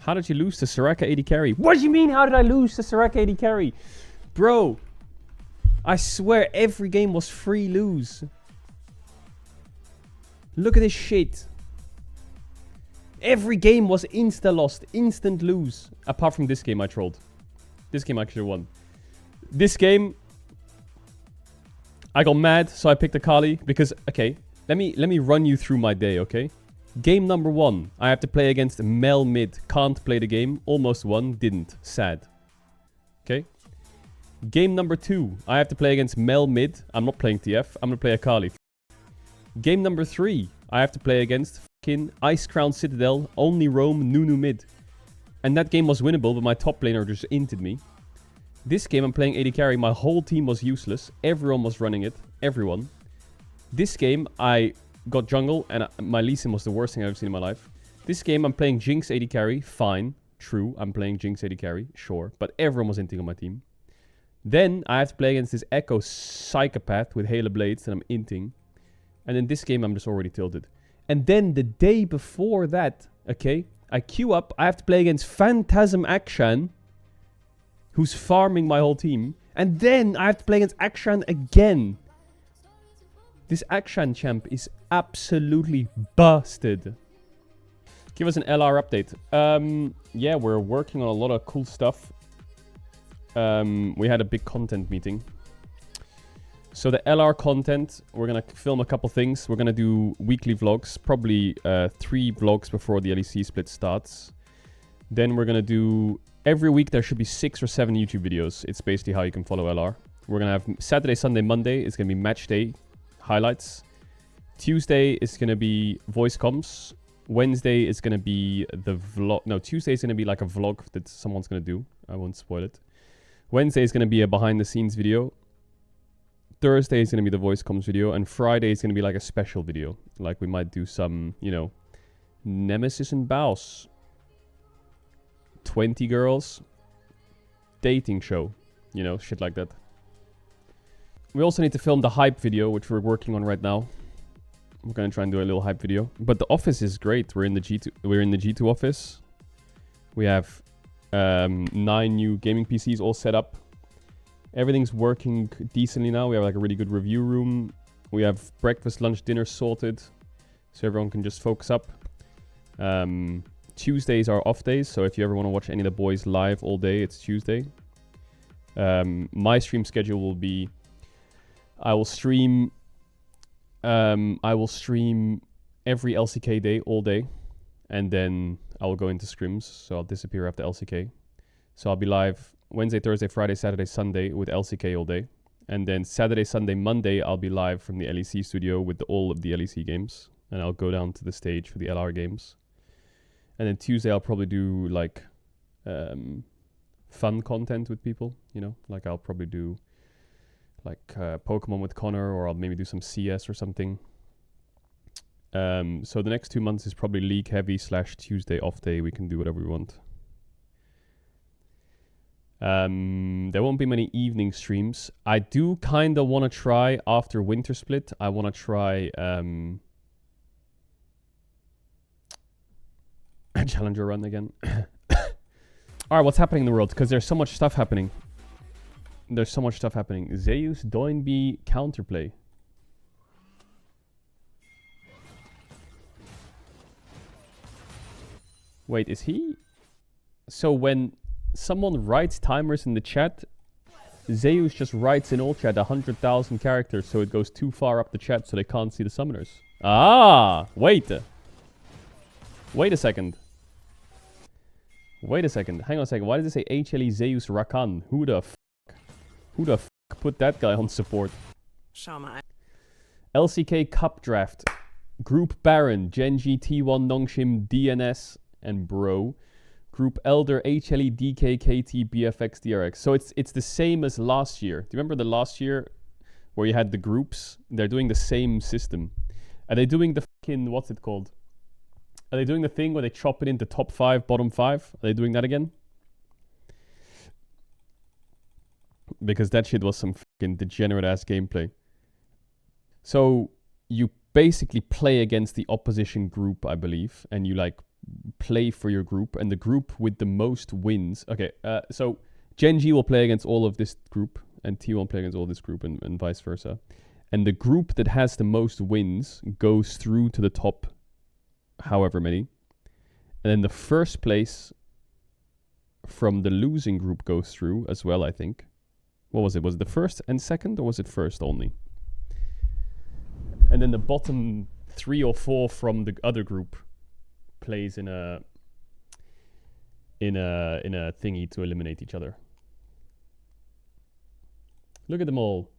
How did you lose to Soraka AD carry? What do you mean, how did I lose to Soraka AD carry? Bro, I swear every game was free lose. Look at this shit. Every game was insta-lost, instant lose. Apart from this game I trolled. This game I actually won. This game, I got mad, so I picked Akali because, okay, let me run you through my day, okay? Game number 1, I have to play against Mel mid. Can't play the game. Almost won. Didn't. Sad. Okay. Game number 2, I have to play against Mel mid. I'm not playing TF. I'm going to play Akali. Game number 3, I have to play against fucking Ice Crown Citadel. Only roam Nunu mid. And that game was winnable, but my top laner just inted me. This game I'm playing AD carry. My whole team was useless. Everyone was running it. Everyone. This game I got jungle, and my Lee Sin was the worst thing I've ever seen in my life. This game, I'm playing Jinx AD carry. Fine. True, I'm playing Jinx AD carry. Sure. But everyone was inting on my team. Then, I have to play against this Echo psychopath with Halo Blades, and I'm inting. And in this game, I'm just already tilted. And then, the day before that, okay, I queue up. I have to play against Phantasm Akshan, who's farming my whole team. And then, I have to play against Akshan again. This Akshan champ is absolutely busted. Give us an LR update. Yeah, we're working on a lot of cool stuff. We had a big content meeting. So the LR content, we're going to film a couple things. We're going to do weekly vlogs, probably 3 vlogs before the LEC split starts. Then we're going to do, every week there should be 6 or 7 YouTube videos. It's basically how you can follow LR. We're going to have Saturday, Sunday, Monday. It's going to be match day. Highlights. Tuesday is going to be voice comms. Wednesday is going to be the vlog. No, Tuesday is going to be like a vlog that someone's going to do. I won't spoil it. Wednesday is going to be a behind the scenes video. Thursday is going to be the voice comms video. And Friday is going to be like a special video. Like we might do some, you know, Nemesis and Baus. 20 girls. Dating show. You know, shit like that. We also need to film the hype video, which we're working on right now. We're gonna try and do a little hype video. But the office is great. We're in the G2 office. We have 9 new gaming PCs all set up. Everything's working decently now. We have like a really good review room. We have breakfast, lunch, dinner sorted, so everyone can just focus up. Tuesdays are off days, so if you ever want to watch any of the boys live all day, it's Tuesday. My stream schedule will be, I will stream every LCK day, all day. And then I will go into scrims, so I'll disappear after LCK. So I'll be live Wednesday, Thursday, Friday, Saturday, Sunday with LCK all day. And then Saturday, Sunday, Monday, I'll be live from the LEC studio with all of the LEC games. And I'll go down to the stage for the LR games. And then Tuesday, I'll probably do like fun content with people, you know? Like I'll probably do like Pokemon with Connor, or I'll maybe do some CS or something. So the next 2 months is probably League heavy / Tuesday off day. We can do whatever we want. There won't be many evening streams. I do kind of want to try after Winter Split. I want to try a Challenger run again. Alright, what's happening in the world? Because there's so much stuff happening. There's so much stuff happening. Zeus, Doinby, counterplay. Wait, is he? So when someone writes timers in the chat, Zeus just writes in all chat 100,000 characters, so it goes too far up the chat so they can't see the summoners. Ah, wait. Wait a second. Wait a second. Hang on a second. Why does it say HLE Zeus Rakan? Who the f put that guy on support? Shama. LCK Cup Draft. Group Baron, Genji, T1, Nongshim, DNS, and Bro. Group Elder, HLE, DK, KT, BFX, DRX. So it's the same as last year. Do you remember the last year where you had the groups? They're doing the same system. Are they doing the fucking, what's it called? Are they doing the thing where they chop it into top 5, bottom 5? Are they doing that again? Because that shit was some fucking degenerate ass gameplay. So you basically play against the opposition group, I believe, and you like play for your group, and the group with the most wins. Okay, so Genji will play against all of this group, and T1 will play against all this group, and vice versa. And the group that has the most wins goes through to the top, however many. And then the first place from the losing group goes through as well, I think. What was it? Was it the first and second, or was it first only? And then the bottom 3 or 4 from the other group plays in a thingy to eliminate each other. Look at them all.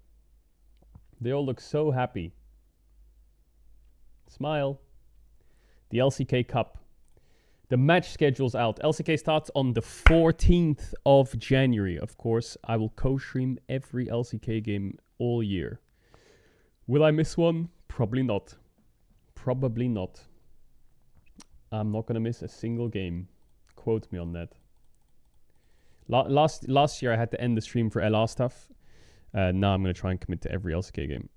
They all look so happy. Smile. The LCK Cup. The match schedule's out. LCK starts on the 14th of January. Of course, I will co-stream every LCK game all year. Will I miss one? Probably not. Probably not. I'm not going to miss a single game. Quote me on that. Last year I had to end the stream for LR stuff. Now I'm going to try and commit to every LCK game.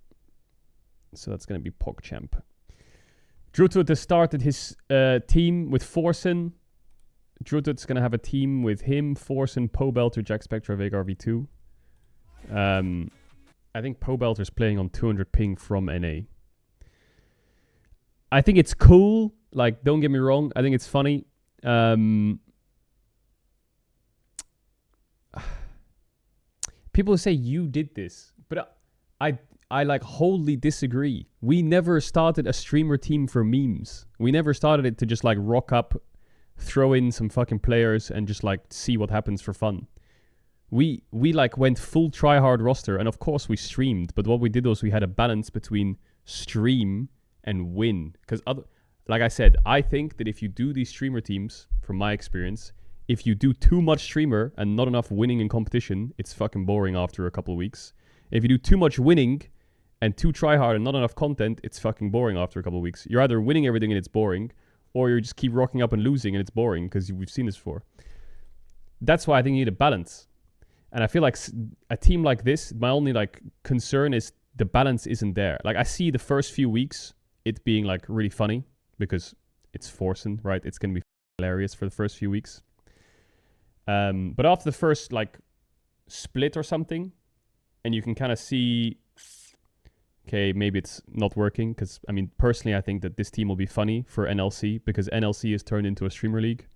So that's going to be PogChamp. Drutut has started his team with Forsen. Drutut's going to have a team with him, Forsen, Pobelter, Jack Spectra, Veigar V2. I think Pobelter's playing on 200 ping from NA. I think it's cool. Like, don't get me wrong. I think it's funny. People say you did this, but I like wholly disagree. We never started a streamer team for memes. We never started it to just like rock up, throw in some fucking players and just like see what happens for fun. We like went full tryhard roster, and of course we streamed, but what we did was we had a balance between stream and win. Because like I said, I think that if you do these streamer teams, from my experience, if you do too much streamer and not enough winning in competition, it's fucking boring after a couple of weeks. If you do too much winning and too tryhard and not enough content, it's fucking boring after a couple of weeks. You're either winning everything and it's boring, or you just keep rocking up and losing and it's boring, because we've seen this before. That's why I think you need a balance. And I feel like a team like this, my only like concern is the balance isn't there. Like, I see the first few weeks it being like really funny because it's Forsen, right? It's going to be hilarious for the first few weeks. But after the first like split or something, and you can kind of see, okay, maybe it's not working. Because, I mean, personally, I think that this team will be funny for NLC, because NLC is turned into a streamer league.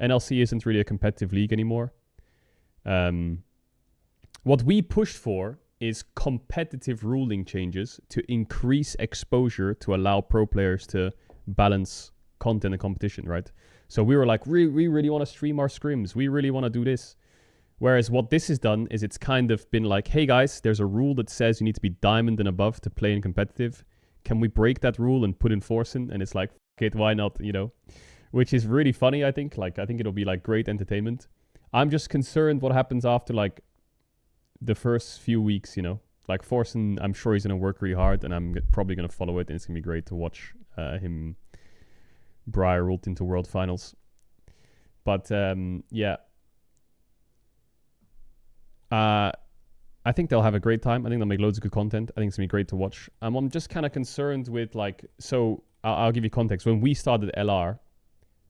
NLC isn't really a competitive league anymore. What we pushed for is competitive ruling changes to increase exposure to allow pro players to balance content and competition, right? So we were like, we really want to stream our scrims. We really want to do this. Whereas what this has done is it's kind of been like, hey guys, there's a rule that says you need to be diamond and above to play in competitive. Can we break that rule and put in Forsen? And it's like, okay, why not, you know? Which is really funny, I think. Like, I think it'll be like great entertainment. I'm just concerned what happens after like the first few weeks, you know? Like Forsen, I'm sure he's going to work really hard, and I'm probably going to follow it, and it's going to be great to watch him Briar ult into World Finals. But yeah. I think they'll have a great time. I think they'll make loads of good content. I think it's going to be great to watch. I'm just kind of concerned with like, so I'll give you context. When we started LR,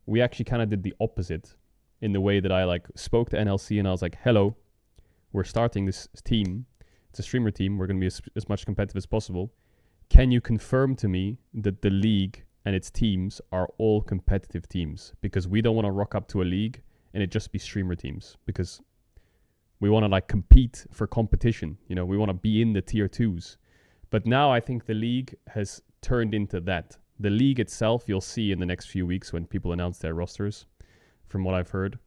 we actually kind of did the opposite in the way that I like spoke to NLC and I was like, hello, we're starting this team. It's a streamer team. We're going to be as much competitive as possible. Can you confirm to me that the league and its teams are all competitive teams? Because we don't want to rock up to a league and it just be streamer teams, because we want to like compete for competition. You know, we want to be in the tier 2s. But now I think the league has turned into that. The league itself, you'll see in the next few weeks when people announce their rosters, from what I've heard.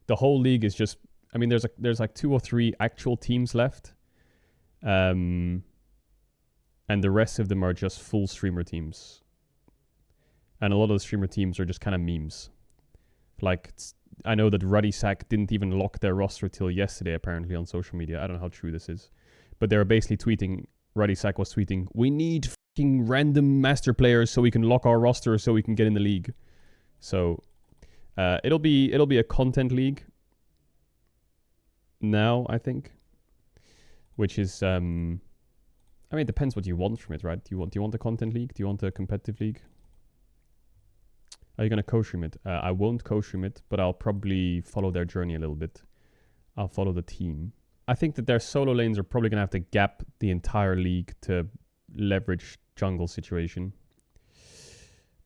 The whole league is just, I mean, there's like 2 or 3 actual teams left. And the rest of them are just full streamer teams. And a lot of the streamer teams are just kind of memes. Like, I know that RuddySack didn't even lock their roster till yesterday, apparently, on social media. I don't know how true this is. But they were basically tweeting, RuddySack was tweeting, we need fucking random master players so we can lock our roster so we can get in the league. So, it'll be a content league now, I think. Which is, I mean, it depends what you want from it, right? Do you want a content league? Do you want a competitive league? Are you going to co-stream it? I won't co-stream it, but I'll probably follow their journey a little bit. I'll follow the team. I think that their solo lanes are probably going to have to gap the entire league to leverage jungle situation.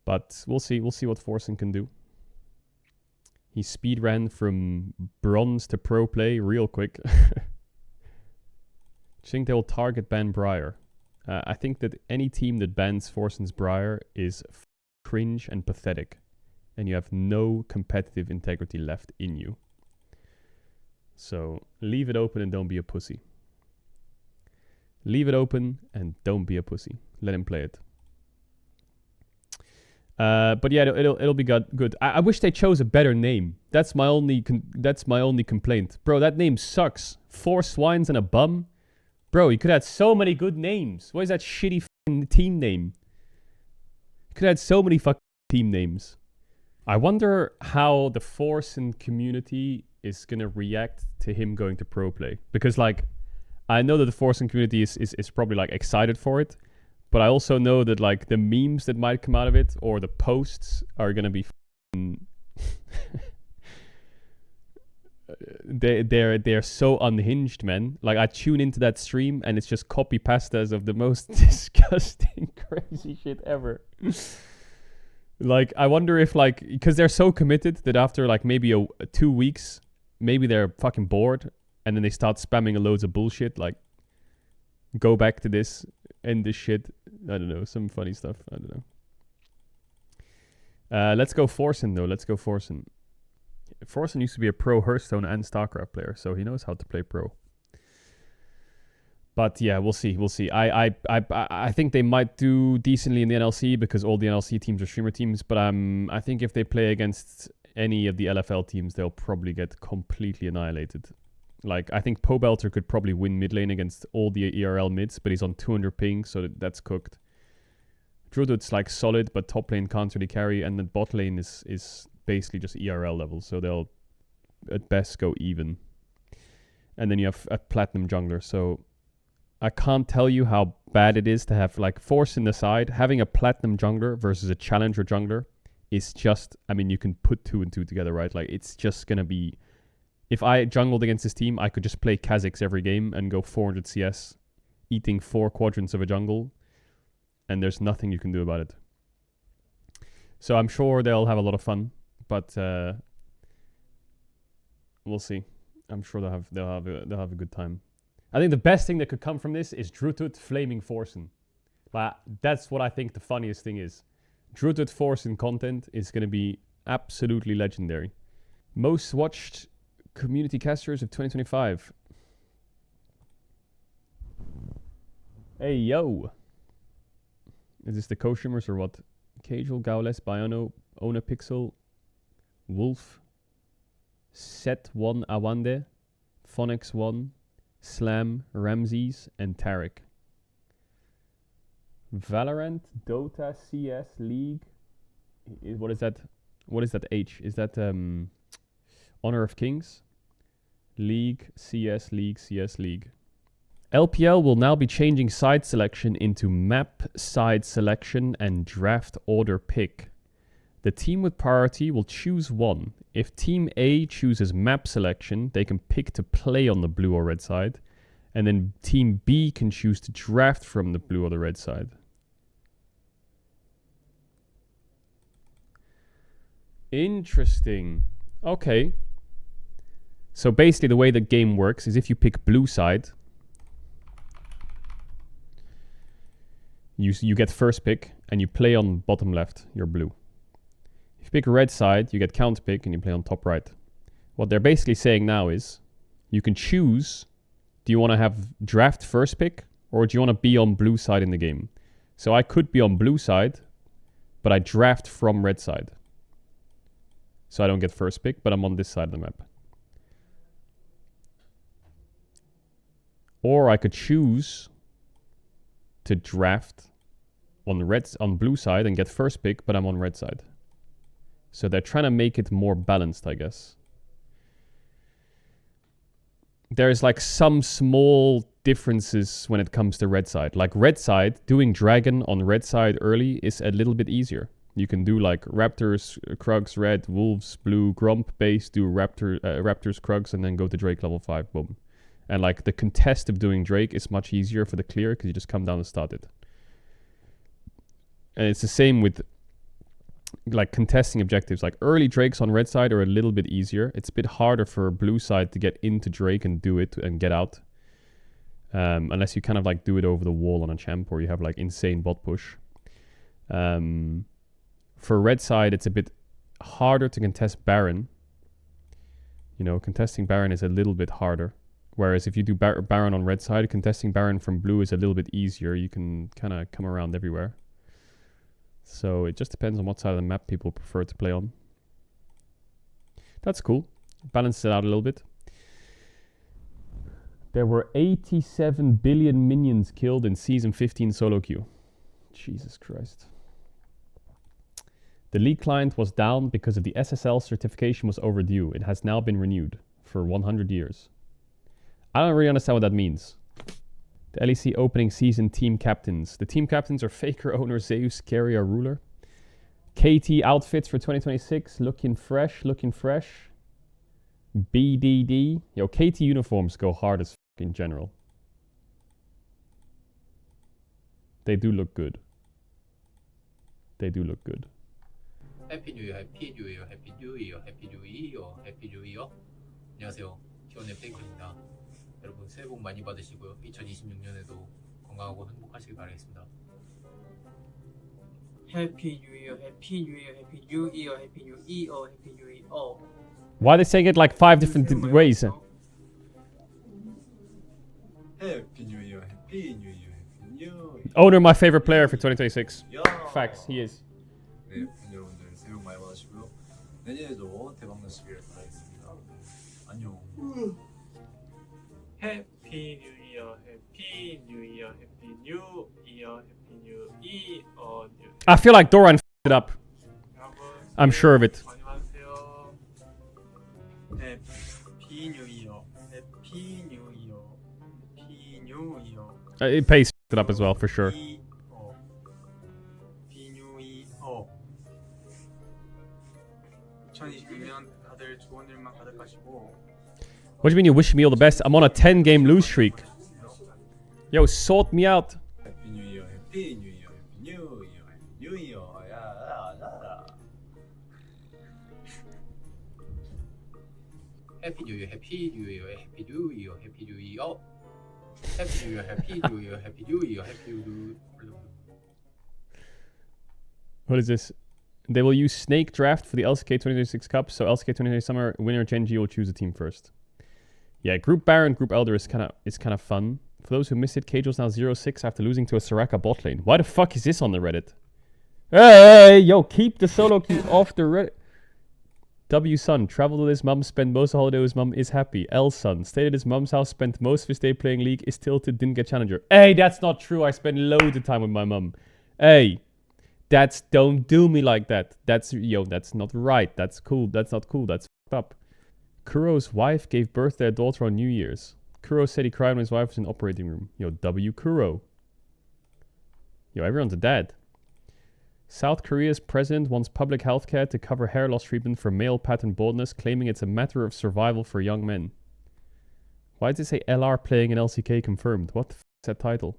But we'll see. We'll see what Forsen can do. He speed ran from bronze to pro play real quick. I think they will target ban Briar. I think that any team that bans Forsen's Briar is cringe and pathetic. And you have no competitive integrity left in you. So leave it open and don't be a pussy. Leave it open and don't be a pussy. Let him play it. But yeah, it'll be good. I wish they chose a better name. That's my only complaint, bro. That name sucks. 4 swines and a bum, bro. You could have had so many good names. What is that shitty fucking team name? You could have had so many fucking team names. I wonder how the Forsen community is gonna react to him going to pro play, because like I know that the Forsen community is probably like excited for it. But I also know that like the memes that might come out of it or the posts are gonna be they're so unhinged, man. Like I tune into that stream and it's just copy pastas of the most disgusting crazy shit ever. Like I wonder if like, because they're so committed that after like maybe 2 weeks, maybe they're fucking bored and then they start spamming loads of bullshit like go back to this and this shit. I don't know, some funny stuff. I don't know. Let's go Forsen though. Let's go Forsen. Forsen used to be a pro Hearthstone and StarCraft player, so he knows how to play pro. But yeah, we'll see. We'll see. I think they might do decently in the NLC because all the NLC teams are streamer teams. But I think if they play against any of the LFL teams, they'll probably get completely annihilated. Like, I think Pobelter could probably win mid lane against all the ERL mids, but he's on 200 ping, so that's cooked. Drudut's like solid, but top lane can't really carry, and the bot lane is basically just ERL level, so they'll at best go even. And then you have a platinum jungler, so I can't tell you how bad it is to have like Forsen aside, having a platinum jungler versus a challenger jungler is just, I mean, you can put 2 and 2 together, right? Like, it's just gonna be... If I jungled against this team, I could just play Kha'Zix every game and go 400 CS, eating 4 quadrants of a jungle, and there's nothing you can do about it. So I'm sure they'll have a lot of fun, but we'll see. I'm sure they'll have a good time. I think the best thing that could come from this is Drutut flaming Forsen. But that's what I think the funniest thing is. Drutut Forsen content is going to be absolutely legendary. Most watched community casters of 2025. Hey, yo. Is this the co-streamers or what? Caedrel, Gaules, Biono, Ona Pixel, Wolf, Set1 Awande, Phoenix1, Slam, Ramses, and Tarek. Valorant, Dota, CS, League. What is that? What is that H? Is that Honor of Kings? League, CS, League, CS, League. LPL will now be changing side selection into map side selection and draft order pick. The team with priority will choose one. If Team A chooses map selection, they can pick to play on the blue or red side. And then Team B can choose to draft from the blue or the red side. Interesting. Okay. So basically the way the game works is if you pick blue side, you get first pick and you play on bottom left, you're blue. If you pick red side, you get counter pick and you play on top right. What they're basically saying now is you can choose, do you want to have draft first pick or do you want to be on blue side in the game? So I could be on blue side, but I draft from red side. So I don't get first pick, but I'm on this side of the map. Or I could choose to draft on blue side and get first pick, but I'm on red side. So they're trying to make it more balanced, I guess. There's like some small differences when it comes to red side. Like red side, doing dragon on red side early is a little bit easier. You can do like Raptors, Krugs, red, Wolves, blue, Grump, base, do Raptors, Krugs, and then go to Drake level 5, boom. And like the contest of doing Drake is much easier for the clear because you just come down and start it. And it's the same with like contesting objectives. Like early Drakes on red side are a little bit easier. It's a bit harder for blue side to get into Drake and do it and get out. Unless you kind of like do it over the wall on a champ or you have like insane bot push. For red side, it's a bit harder to contest Baron. You know, contesting Baron is a little bit harder. Whereas if you do Baron on red side, contesting Baron from blue is a little bit easier. You can kind of come around everywhere. So it just depends on what side of the map people prefer to play on. That's cool. Balance it out a little bit. There were 87 billion minions killed in Season 15 solo queue. Jesus Christ. The League client was down because of the SSL certification was overdue. It has now been renewed for 100 years. I don't really understand what that means. The LEC opening season team captains. The team captains are Faker, Owner, Zeus, Carrier, Ruler. KT outfits for 2026. Looking fresh, looking fresh. BDD. Yo, KT uniforms go hard as fuck in general. They do look good. They do look good. Happy New Year, Happy New Year, Happy New Year, Happy New Year, Happy New Year. 안녕하세요. T1의 페이커입니다. 여러분 새해 복 많이 받으시고요. 2026년에도 건강하고 행복하시길 바라겠습니다. Happy New Year, Happy New Year, Happy New Year, Happy New Year, Happy New Year. Why are they saying it like 5 different ways? Happy New Year, Happy New Year, Happy New Year. Owner, my favorite player for 2026. 야. Facts, he is. 네, 여러분들 새해 복 많이 받으시고요. 내년에도 대박 나시길 바라겠습니다. 안녕. Happy New Year, Happy New Year, Happy New Year, Happy New Year. I feel like Doran f***ed it up. I'm sure of it. 안녕하세요. Happy New Year, Happy New Year, Happy New Year. It pays it up as well, for sure. Happy New Year. 2026년 다들 좋은 일만 가득하시고. What do you mean you wish me all the best? I'm on a 10-game lose streak. Yo, sort me out. Happy New Year, Happy New Year, Happy New Year, Happy New Year. 야. Happy New Year, Happy New Year, Happy New Year, Happy New Year. Happy New Year, Happy New Year, Happy New Year, Happy New Year. What is this? They will use Snake Draft for the LCK 2026 Cup, so LCK 2026 Summer winner Genji will choose a team first. Yeah, Group Baron, Group Elder is kind of fun. For those who missed it, Caedrel's now 0-6 after losing to a Soraka bot lane. Why the fuck is this on the Reddit? Hey, yo, keep the solo queue off the Reddit. W Sun, traveled with his mum, spent most of the holiday with his mum, is happy. L Sun, stayed at his mum's house, spent most of his day playing League, is tilted, didn't get Challenger. Hey, that's not true. I spent loads of time with my mum. Hey, don't do me like that. That's not right. That's cool. That's not cool. That's fucked up. Kuro's wife gave birth to their daughter on New Year's. Kuro said he cried when his wife was in the operating room. Yo, W Kuro. Yo, everyone's a dad. South Korea's president wants public health care to cover hair loss treatment for male pattern baldness, claiming it's a matter of survival for young men. Why does it say LR playing in LCK confirmed? What the f*** is that title?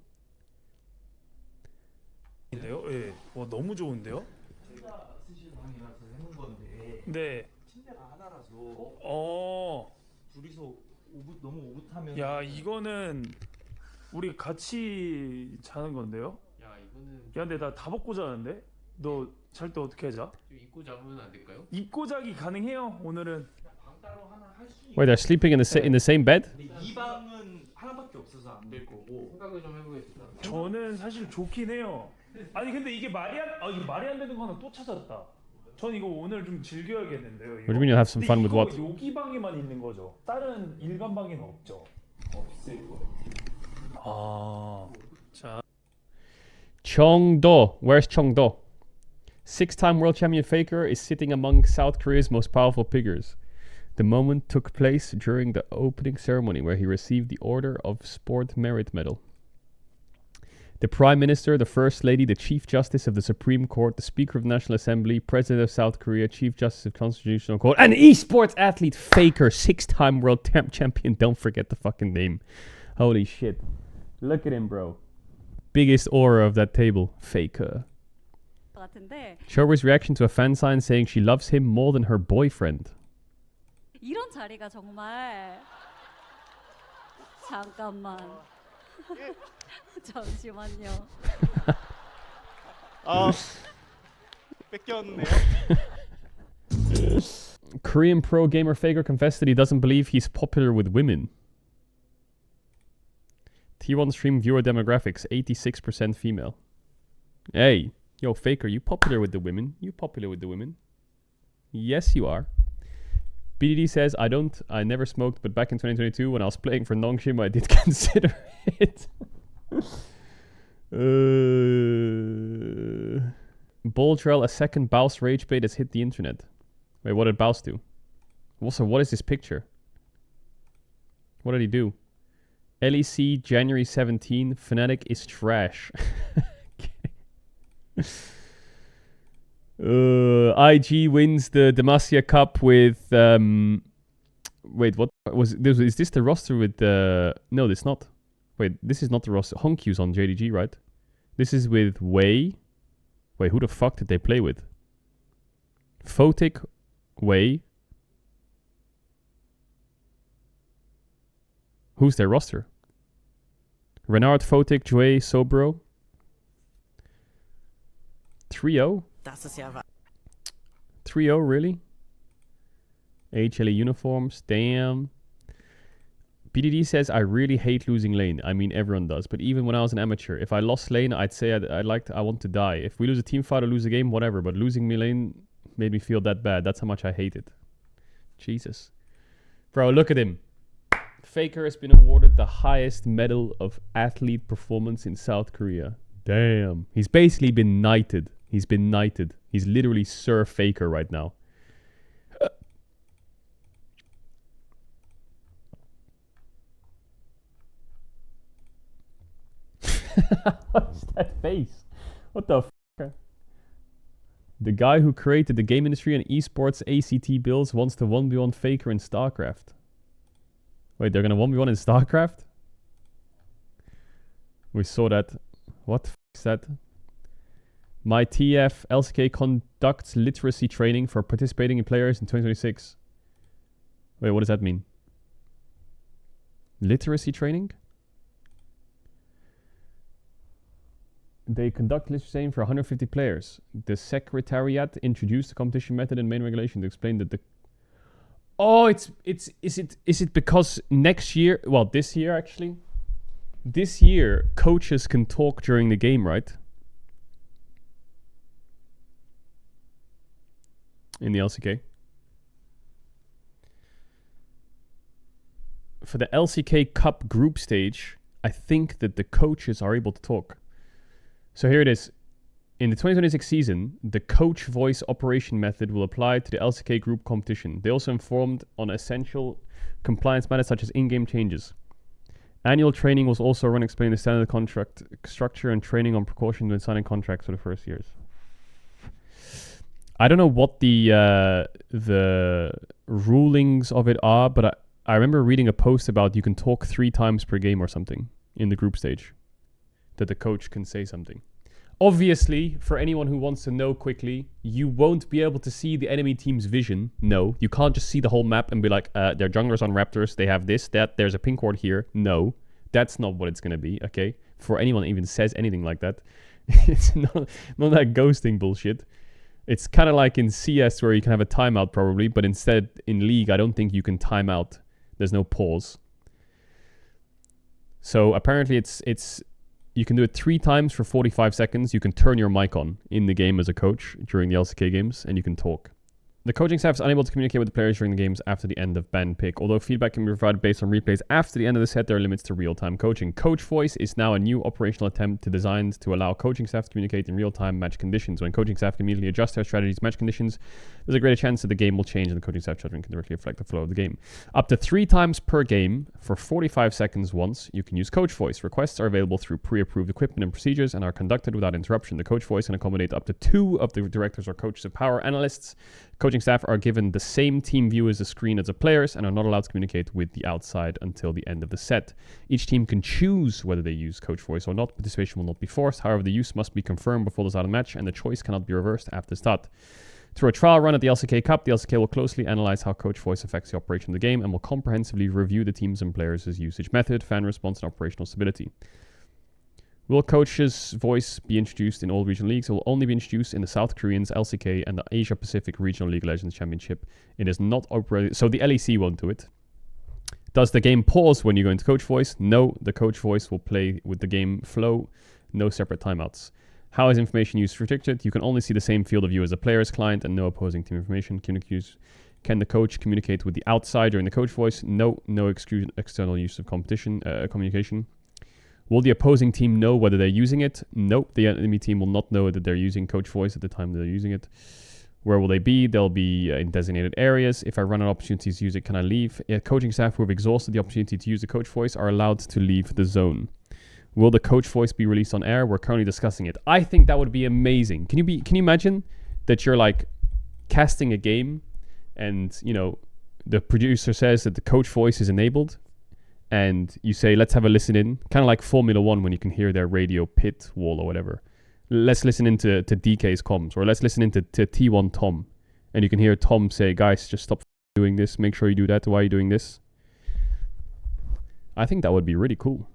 예, 너무 좋은데요? 제가 쓰실 방이라서 해놓은 건데 네. 침대가 하나라서 둘이서 너무 오붓하면 야, 이거는 우리 같이 자는 건데요? 야, 이거는 야, 근데 나 다 벗고 자는데? 너 잘 때 어떻게 자? 좀 입고 자면 안 될까요? 입고 자기 가능해요, 오늘은. 방 따로 하나 할 수 있는데 Wait, they're sleeping in the same bed? 이 방은 하나밖에 없어서 안 될 거고 생각을 좀 해보겠습니다. 저는 사실 좋긴 해요. 아니 근데 이게 말이 안 되는 거 하나 또 찾았다. 전 이거 오늘 좀 즐겨야겠는데요. 이거. What do you mean you'll have some fun with what? 여기 방에만 있는 거죠. 다른 일반 방에는 없죠. 없을 거예요. 자. Cheongyeong. Where's Cheongyeong? 6-time world champion Faker is sitting among South Korea's most powerful figures. The moment took place during the opening ceremony where he received the Order of Sport Merit Medal. The Prime Minister, the First Lady, the Chief Justice of the Supreme Court, the Speaker of the National Assembly, President of South Korea, Chief Justice of the Constitutional Court, and esports athlete Faker, 6-time world champion. Don't forget the fucking name. Holy shit. Look at him, bro. Biggest aura of that table. Faker. 같은데 Shower's reaction to a fan sign saying she loves him more than her boyfriend. 이런 자리가 정말 잠깐만 잠시만요. 아 뺏겼네요. Korean pro gamer Faker confessed that he doesn't believe he's popular with women. T1 stream viewer demographics, 86% female. Hey, yo Faker, you popular with the women? You popular with the women? Yes, you are. BDD says, I never smoked, but back in 2022 when I was playing for Nongshim, I did consider it. Boldrell, a second Baus rage bait has hit the internet. Wait, what did Baus do? Also, what is this picture? What did he do? LEC, January 17, Fnatic is trash. IG wins the Demacia Cup with wait, what was this? Is this the roster with the? No, this not. Wait, this is not the roster. Honkyu's on JDG, right? This is with Wei. Wait, who the fuck did they play with? Photic, Wei. Who's their roster? Renard, Photic, Jue, Sobro. 3-0? 3-0, really? HLE uniforms, damn. BDD says, I really hate losing lane. I mean, everyone does. But even when I was an amateur, if I lost lane, I'd say I want to die. If we lose a team fight or lose a game, whatever. But losing me lane made me feel that bad. That's how much I hate it. Jesus. Bro, look at him. Faker has been awarded the highest medal of athlete performance in South Korea. Damn. He's basically been knighted. He's been knighted. He's literally Sir Faker right now. What's that face? What the fuck? The guy who created the game industry and esports ACT bills wants to 1v1 Faker in StarCraft. Wait, they're gonna 1v1 in StarCraft? We saw that. What the f is that? My TF LCK conducts literacy training for participating in players in 2026. Wait, what does that mean? Literacy training? They conduct literacy training for 150 players. The Secretariat introduced the competition method and main regulation to explain that the... Oh, is it because next year... Well, this year actually. This year, coaches can talk during the game, right? In the LCK. For the LCK Cup group stage, I think that the coaches are able to talk. So here it is. In the 2026 season, the coach voice operation method will apply to the LCK group competition. They also informed on essential compliance matters such as in-game changes. Annual training was also run explaining the standard contract structure and training on precautions when signing contracts for the first years. I don't know what the rulings of it are, but I remember reading a post about you can talk 3 times per game or something in the group stage. That the coach can say something. Obviously, for anyone who wants to know quickly, you won't be able to see the enemy team's vision. No, you can't just see the whole map and be like, their junglers on Raptors, they have this, that, there's a pink ward here. No, that's not what it's going to be, okay? For anyone that even says anything like that. It's not that ghosting bullshit. It's kind of like in CS where you can have a timeout probably, but instead in League, I don't think you can time out. There's no pause. So apparently it's you can do it 3 times for 45 seconds. You can turn your mic on in the game as a coach during the LCK games, and you can talk. The coaching staff is unable to communicate with the players during the games after the end of band pick. Although feedback can be provided based on replays after the end of the set, there are limits to real-time coaching. Coach Voice is now a new operational attempt designed to allow coaching staff to communicate in real-time match conditions. When coaching staff can immediately adjust their strategies to match conditions, there's a greater chance that the game will change and the coaching staff judgment can directly affect the flow of the game. Up to 3 times per game for 45 seconds once, you can use Coach Voice. Requests are available through pre-approved equipment and procedures and are conducted without interruption. The Coach Voice can accommodate up to 2 of the directors or coaches of power analysts. Coaching staff are given the same team view as the screen as the players and are not allowed to communicate with the outside until the end of the set. Each team can choose whether they use Coach Voice or not. Participation will not be forced. However, the use must be confirmed before the start of the match, and the choice cannot be reversed after the start. Through a trial run at the LCK Cup, the LCK will closely analyze how Coach Voice affects the operation of the game and will comprehensively review the teams and players' usage method, fan response, and operational stability. Will Coach's Voice be introduced in all regional leagues? It will only be introduced in the South Koreans, LCK, and the Asia Pacific Regional League of Legends Championship. It is not operated, so the LEC won't do it. Does the game pause when you go into Coach Voice? No, the Coach Voice will play with the game flow, no separate timeouts. How is information use restricted? You can only see the same field of view as the player's client and no opposing team information. Can the coach communicate with the outside during the Coach Voice? No, no external use of communication. Will the opposing team know whether they're using it? Nope, the enemy team will not know that they're using Coach Voice at the time they're using it. Where will they be? They'll be in designated areas. If I run out of opportunities to use it, can I leave? Coaching staff who have exhausted the opportunity to use the Coach Voice are allowed to leave the zone. Will the Coach Voice be released on air? We're currently discussing it. I think that would be amazing. Can you imagine that you're like casting a game and, you know, the producer says that the Coach Voice is enabled and you say, let's have a listen in. Kind of like Formula 1 when you can hear their radio pit wall or whatever. Let's listen into DK's comms, or let's listen into T1 Tom. And you can hear Tom say, guys, just stop doing this. Make sure you do that. Why are you doing this? I think that would be really cool.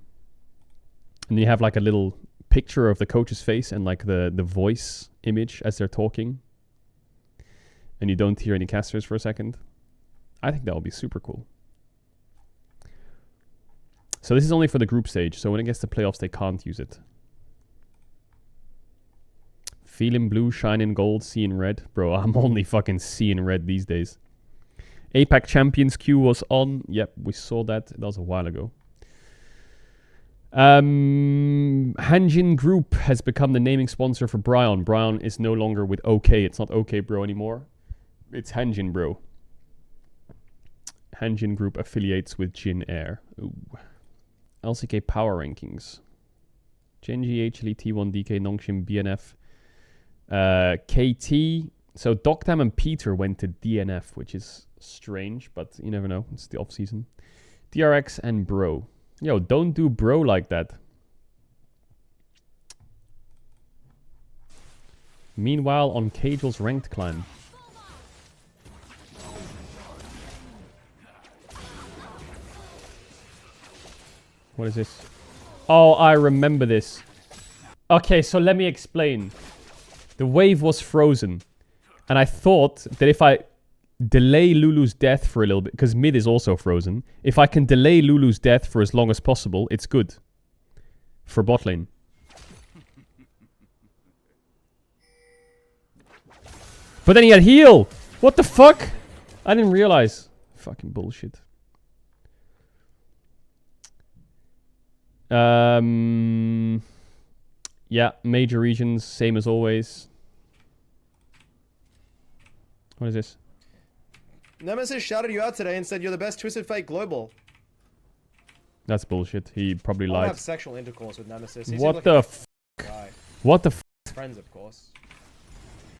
And you have like a little picture of the coach's face and like the voice image as they're talking. And you don't hear any casters for a second. I think that would be super cool. So this is only for the group stage. So when it gets to playoffs, they can't use it. Feeling blue, shining gold, seeing red. Bro, I'm only fucking seeing red these days. APAC Champions queue was on. Yep, we saw that. That was a while ago. Hanjin Group has become the naming sponsor for Bryon. Bryon is no longer with OK. It's not OK Bro anymore. It's Hanjin Bro. Hanjin Group affiliates with Jin Air. Ooh. LCK Power Rankings. Genji, HLE, T1, DK, Nongshim, BNF. KT. So Dokdam and Peter went to DNF, which is strange, but you never know. It's the off season. DRX and Bro. Yo, don't do Bro like that. Meanwhile, on Caedrel's ranked climb. What is this? Oh, I remember this. Okay, so let me explain. The wave was frozen. And I thought that if I delay Lulu's death for a little bit, because mid is also frozen, if I can delay Lulu's death for as long as possible, it's good. For bot lane. But then he had heal! What the fuck? I didn't realize. Fucking bullshit. Yeah, major regions, same as always. What is this? Nemesis shouted you out today and said you're the best Twisted Fate global. That's bullshit. He probably I lied. have sexual intercourse with Nemesis. He What seems the like f***? a guy. What the f***? Friends, of course.